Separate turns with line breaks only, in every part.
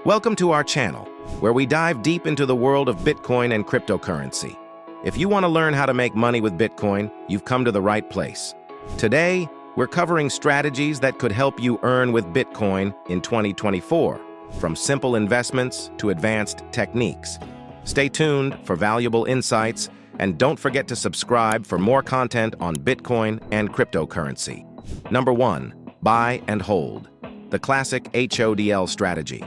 Welcome to our channel, where we dive deep into the world of Bitcoin and cryptocurrency. If you want to learn how to make money with Bitcoin, you've come to the right place. Today, we're covering strategies that could help you earn with Bitcoin in 2024, from simple investments to advanced techniques. Stay tuned for valuable insights, and don't forget to subscribe for more content on Bitcoin and cryptocurrency. Number 1. Buy and hold. The classic HODL strategy.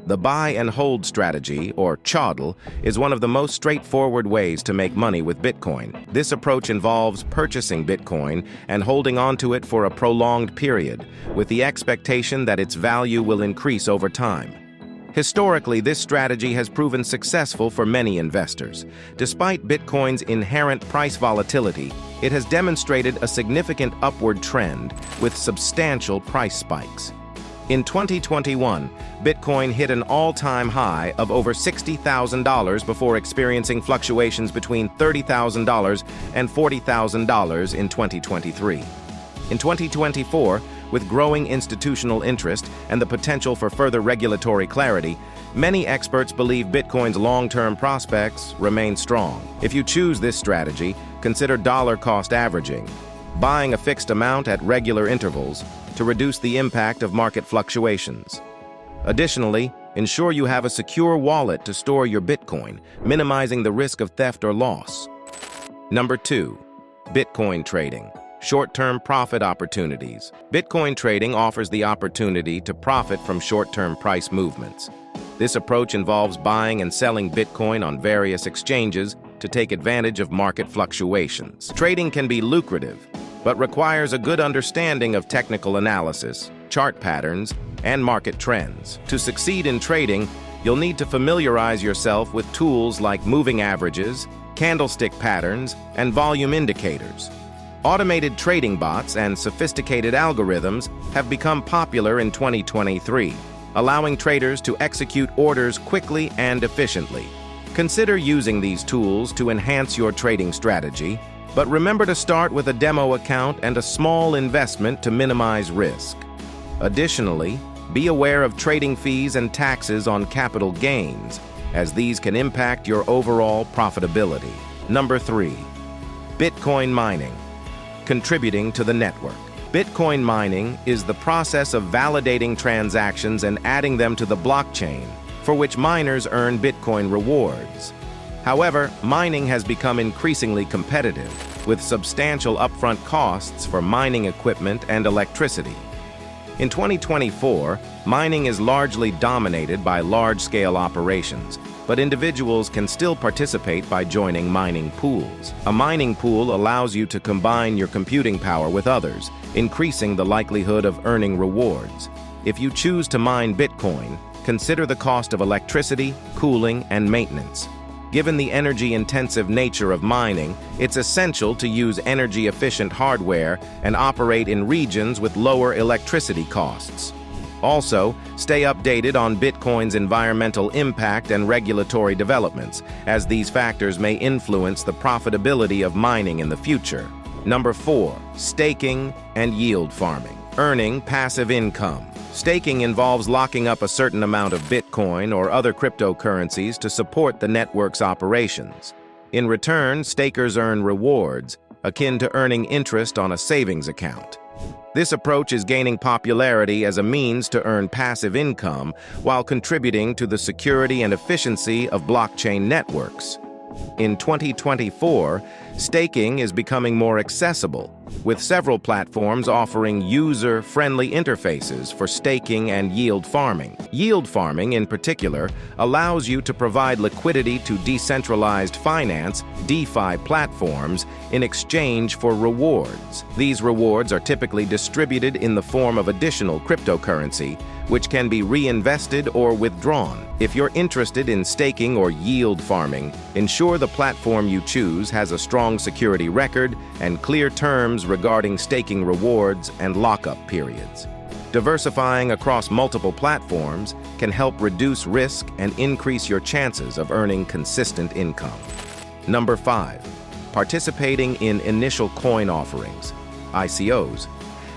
The buy and hold strategy, or HODL, is one of the most straightforward ways to make money with Bitcoin. This approach involves purchasing Bitcoin and holding onto it for a prolonged period, with the expectation that its value will increase over time. Historically, this strategy has proven successful for many investors. Despite Bitcoin's inherent price volatility, it has demonstrated a significant upward trend with substantial price spikes. In 2021, Bitcoin hit an all-time high of over $60,000 before experiencing fluctuations between $30,000 and $40,000 in 2023. In 2024, with growing institutional interest and the potential for further regulatory clarity, many experts believe Bitcoin's long-term prospects remain strong. If you choose this strategy, consider dollar-cost averaging, buying a fixed amount at regular intervals to reduce the impact of market fluctuations. Additionally, ensure you have a secure wallet to store your Bitcoin, minimizing the risk of theft or loss. Number 2. Bitcoin trading. Short-term profit opportunities. Bitcoin trading offers the opportunity to profit from short-term price movements. This approach involves buying and selling Bitcoin on various exchanges to take advantage of market fluctuations. Trading can be lucrative, but requires a good understanding of technical analysis, chart patterns, and market trends. To succeed in trading, you'll need to familiarize yourself with tools like moving averages, candlestick patterns, and volume indicators. Automated trading bots and sophisticated algorithms have become popular in 2023, allowing traders to execute orders quickly and efficiently. Consider using these tools to enhance your trading strategy, but remember to start with a demo account and a small investment to minimize risk. Additionally, be aware of trading fees and taxes on capital gains, as these can impact your overall profitability. Number 3. Bitcoin mining. Contributing to the network. Bitcoin mining is the process of validating transactions and adding them to the blockchain, for which miners earn Bitcoin rewards. However, mining has become increasingly competitive, with substantial upfront costs for mining equipment and electricity. In 2024, mining is largely dominated by large-scale operations, but individuals can still participate by joining mining pools. A mining pool allows you to combine your computing power with others, increasing the likelihood of earning rewards. If you choose to mine Bitcoin, consider the cost of electricity, cooling, and maintenance. Given the energy-intensive nature of mining, it's essential to use energy-efficient hardware and operate in regions with lower electricity costs. Also, stay updated on Bitcoin's environmental impact and regulatory developments, as these factors may influence the profitability of mining in the future. Number 4. Staking and yield farming. Earning passive income. Staking involves locking up a certain amount of Bitcoin or other cryptocurrencies to support the network's operations. In return, stakers earn rewards, akin to earning interest on a savings account. This approach is gaining popularity as a means to earn passive income while contributing to the security and efficiency of blockchain networks. In 2024, staking is becoming more accessible, with several platforms offering user-friendly interfaces for staking and yield farming. Yield farming, in particular, allows you to provide liquidity to decentralized finance (DeFi) platforms in exchange for rewards. These rewards are typically distributed in the form of additional cryptocurrency, which can be reinvested or withdrawn. If you're interested in staking or yield farming, ensure the platform you choose has a strong security record and clear terms regarding staking rewards and lockup periods. Diversifying across multiple platforms can help reduce risk and increase your chances of earning consistent income. Number 5. Participating in initial coin offerings, ICOs,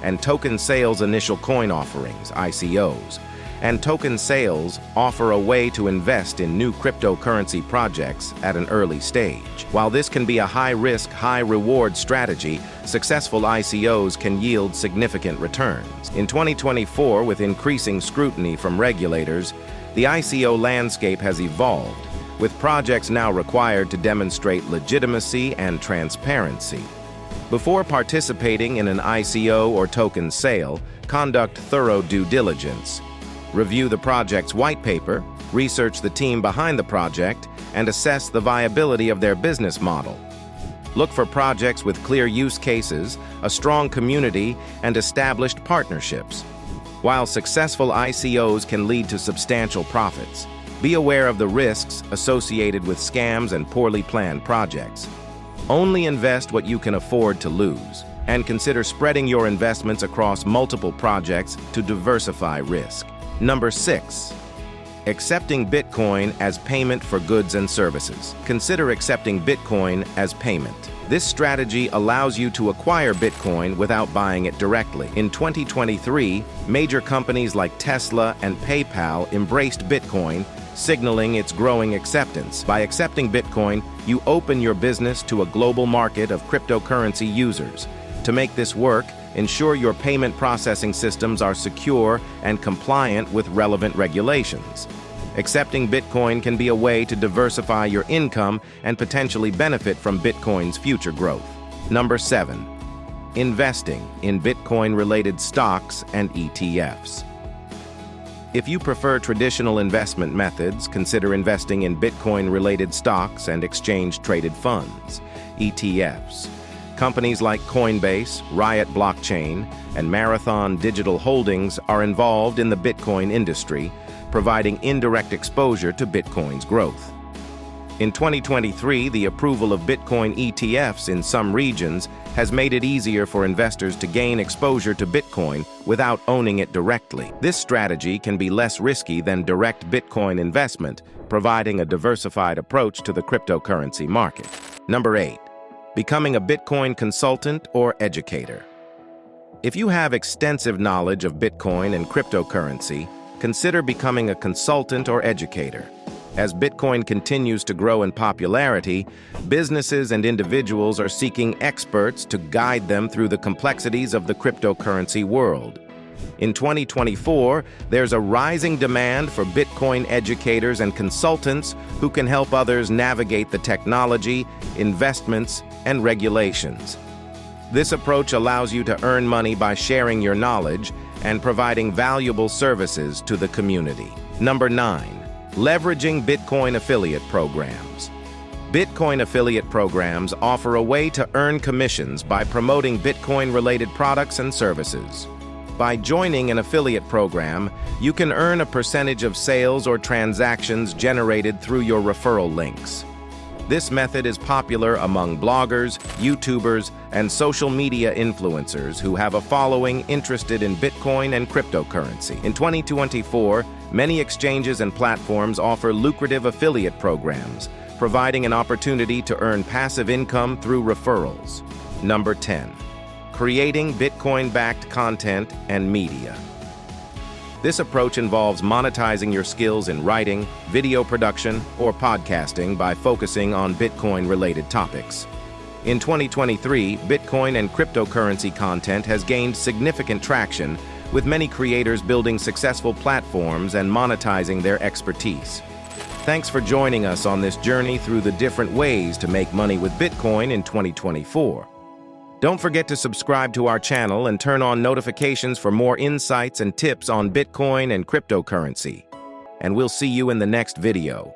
and token sales initial coin offerings, ICOs. and token sales offer a way to invest in new cryptocurrency projects at an early stage. While this can be a high-risk, high-reward strategy, successful ICOs can yield significant returns. In 2024, with increasing scrutiny from regulators, the ICO landscape has evolved, with projects now required to demonstrate legitimacy and transparency. Before participating in an ICO or token sale, conduct thorough due diligence. Review the project's white paper, research the team behind the project, and assess the viability of their business model. Look for projects with clear use cases, a strong community, and established partnerships. While successful ICOs can lead to substantial profits, be aware of the risks associated with scams and poorly planned projects. Only invest what you can afford to lose, and consider spreading your investments across multiple projects to diversify risk. Number 6. Accepting Bitcoin as payment for goods and services. Consider accepting Bitcoin as payment. This strategy allows you to acquire Bitcoin without buying it directly. In 2023, major companies like Tesla and PayPal embraced Bitcoin, signaling its growing acceptance. By accepting Bitcoin, you open your business to a global market of cryptocurrency users. To make this work, ensure your payment processing systems are secure and compliant with relevant regulations. Accepting Bitcoin can be a way to diversify your income and potentially benefit from Bitcoin's future growth. Number 7. Investing in Bitcoin-related stocks and ETFs. If you prefer traditional investment methods, consider investing in Bitcoin-related stocks and exchange-traded funds, ETFs. Companies like Coinbase, Riot Blockchain, and Marathon Digital Holdings are involved in the Bitcoin industry, providing indirect exposure to Bitcoin's growth. In 2023, the approval of Bitcoin ETFs in some regions has made it easier for investors to gain exposure to Bitcoin without owning it directly. This strategy can be less risky than direct Bitcoin investment, providing a diversified approach to the cryptocurrency market. Number 8. Becoming a Bitcoin consultant or educator. If you have extensive knowledge of Bitcoin and cryptocurrency, consider becoming a consultant or educator. As Bitcoin continues to grow in popularity, businesses and individuals are seeking experts to guide them through the complexities of the cryptocurrency world. In 2024, there's a rising demand for Bitcoin educators and consultants who can help others navigate the technology, investments, and regulations. This approach allows you to earn money by sharing your knowledge and providing valuable services to the community. Number 9. Leveraging Bitcoin affiliate programs. Bitcoin affiliate programs offer a way to earn commissions by promoting Bitcoin-related products and services. By joining an affiliate program, you can earn a percentage of sales or transactions generated through your referral links. This method is popular among bloggers, YouTubers, and social media influencers who have a following interested in Bitcoin and cryptocurrency. In 2024, many exchanges and platforms offer lucrative affiliate programs, providing an opportunity to earn passive income through referrals. Number 10. Creating Bitcoin-backed content and media. This approach involves monetizing your skills in writing, video production, or podcasting by focusing on Bitcoin-related topics. In 2023, Bitcoin and cryptocurrency content has gained significant traction, with many creators building successful platforms and monetizing their expertise. Thanks for joining us on this journey through the different ways to make money with Bitcoin in 2024. Don't forget to subscribe to our channel and turn on notifications for more insights and tips on Bitcoin and cryptocurrency. And we'll see you in the next video.